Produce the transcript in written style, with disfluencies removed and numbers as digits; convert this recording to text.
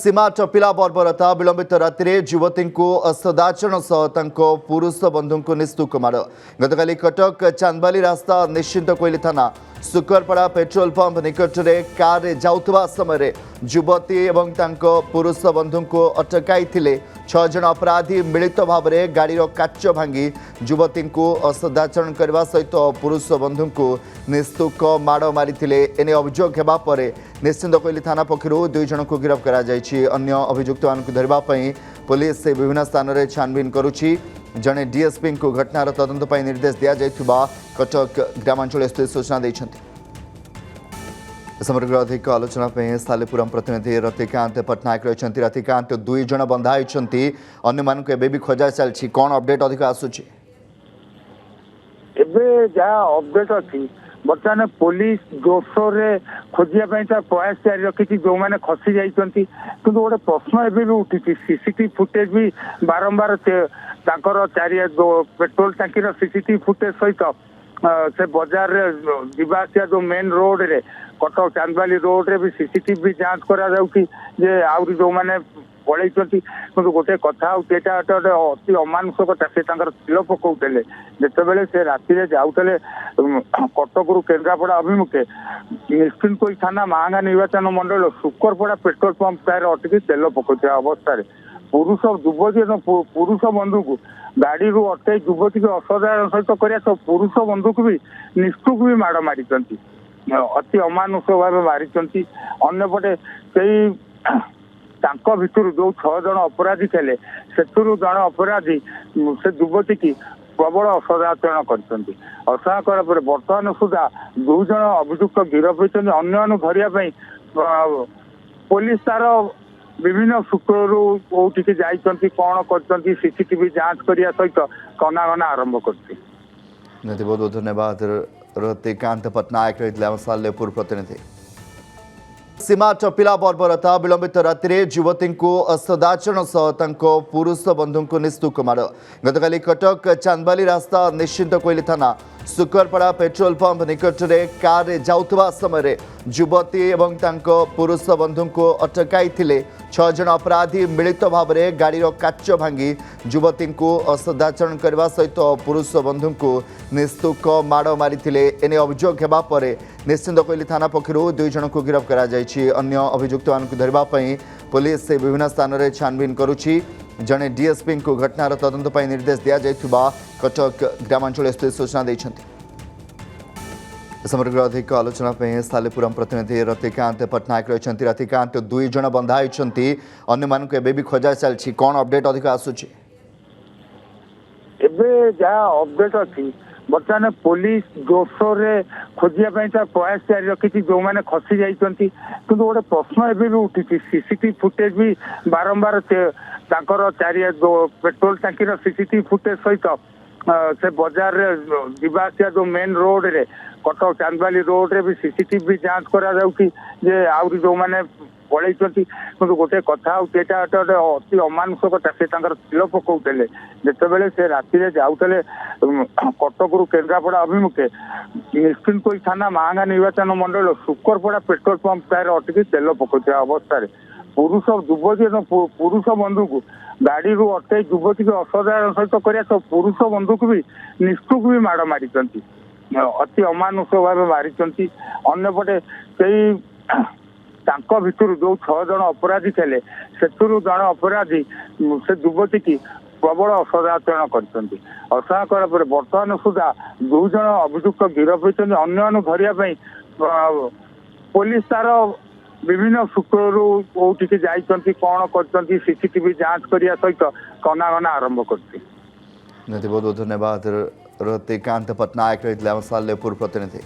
सीमा टपिला बर्बरता विलंबित राति युवती को सदाचरण सह पुरुष बंधु को निस्तुक माड़ गतकाली कटक चांदबाली रास्ता निश्चिंत कोइली थाना सुकरपड़ा पेट्रोल पंप निकट में कार जाउथबा समय युवती एवं पुरुष बंधु को अटकाई छह जन अपराधी मिलित भाव में गाड़ी काच भांगी युवती को असदाचरण करने सहित पुरुष बंधु को निस्तुक माड़ मारी एने अभियोग होगा पर निश्चिंत कोइली थाना पक्षर 2 जन को गिरफ्त अन्य अभियुक्त मान धरने पुलिस विभिन्न स्थान में छानबीन करुछि। जड़े डीएसपी को घटनार तदंत निर्देश दि जाइथिबा कटक ग्रामांचल स्थित सूचना देइछन्ति। समग्र अधिक आलोचना सालेपुरम प्रतिनिधि रतिकांत पट्टनायक रही। रतिकांत 2 जन बंधा होती अन्य मानक एबे भी खोजा चलछि कौन अपडेट अधिक आसुछि? एबे जहाँ अपडेट अच्छी बर्तमान पुलिस जोरसोर खोजिया प्रयास जारी रखी जो मैंने खसी जाती कि गोटे प्रश्न एवं भी उठी सीसीटीवी फुटेज भी बारंबार चारिया पेट्रोल टांकीर सीसीटीवी फुटेज सहित से बाजार जीवासिया जो मेन रोड रे कटक चांदबाली रोड रे भी सीसीटीवी भी जांच करा जो मैंने पलि गोटे कथा अति अमानुषकता से तिल पकाउले जिते से राति जाऊे कटक रु केन्द्रापड़ा अभिमुखे निश्चिंत कोई थाना महांगा निर्वाचन मंडल सुकरपड़ा पेट्रोल पंप टायर अटकी तेल पकाउଥିବା अवस्था पुरुष युवती पुरुष बंधु को गाड़ी रू अटकाई युवती को असाधारण सहित कर पुरुष बंधु को भी निष्ठुक भी माड़ मारी अति अमानुष भाव मारी अंपटे भितर जो 6 जन अपराधी थे से जन अपराधी से युवती की प्रबल असदाचरण कर बर्तमान सुधा 2 जन अभियुक्त गिरफ होती अन्य धरने पुलिस तार विभिन्न सूत्रु कौटी जाती कौन कर सीसीटीवी जांच करने सहित कनागना आरंभ कर। बहुत बहुत धन्यवाद रतिकांत पट्टनायक रही सालेपुर प्रतिनिधि। सीमा टपिला बर्बरता विलंबित राति युवती को सदाचरण सह पुरुष बंधु को निस्तुक माड़ गतकाली कटक चांदबाली रास्ता निश्चिंत कोइली थाना सुकरपड़ा पेट्रोल पंप निकट में कार जाउथबा समय युवती एवं पुरुष बंधु को अटकाई 6 जन अपराधी मिलित भाव में गाड़ी काच भांगी युवती को असदाचरण करने सहित पुरुष बंधु को निस्तुक माड़ मारी एने अभियोग होगा पर निश्चिंत कोइली थाना पक्षर 2 जन को गिरफ्त अन्य अभियुक्त मान धरने पुलिस विभिन्न स्थान में छानबीन करुछि। जड़े डीएसपी को घटनार तदंत निर्देश दि जाइथिबा कटक ग्रामांचल स्थित सूचना देइछन्ति। समग्र अधिक आलोचना सालेपुरम प्रतिनिधि रतिकांत पट्टनायक रही। रतिकांत 2 जन बंधा होती अन्य मानक एबे भी खोजा चलछि कौन अपडेट अधिक आसुछि? एबे जहाँ अपडेट अच्छी बर्तमान पुलिस जोरसोर खोजिया प्रयास जारी रखी जो मैंने खसी जाती कि गोटे प्रश्न एवं भी उठी सीसीटीवी फुटेज भी बारंबार चारिया जो पेट्रोल टांकीर सीसीटीवी फुटेज सहित से बाजार जीवासिया जो मेन रोड रे कटक चांदबाली रोड रे भी सीसीटीवी भी जांच करा जो मैंने पलि गोटे कथा अति अमानुषकता से तिल पकाउले जिते से राति जाऊे कटक रु केन्द्रापड़ा अभिमुखे निश्चिंत कोई थाना महांगा निर्वाचन मंडल सुकरपड़ा पेट्रोल पंप टायर अटकी तेल पकाउଥିବା अवस्था पुरुष युवती पुरुष बंधु को गाड़ी रू अटकाई युवती को असाधारण सहित कर पुरुष बंधु को भी निष्ठुक भी माड़ मारी अति अमानुष भाव मारी अंपटे भितर जो 6 जन अपराधी थे से जन अपराधी से युवती की प्रबल असदाचरण कर बर्तमान सुधा 2 जन अभियुक्त गिरफ होती अन्य धरने पुलिस तार विभिन्न सूत्रु कौटी जाती कौन कर सीसीटीवी जांच करने सहित कनागना आरंभ कर। बहुत बहुत धन्यवाद रतिकांत पट्टनायक रही सालेपुर प्रतिनिधि।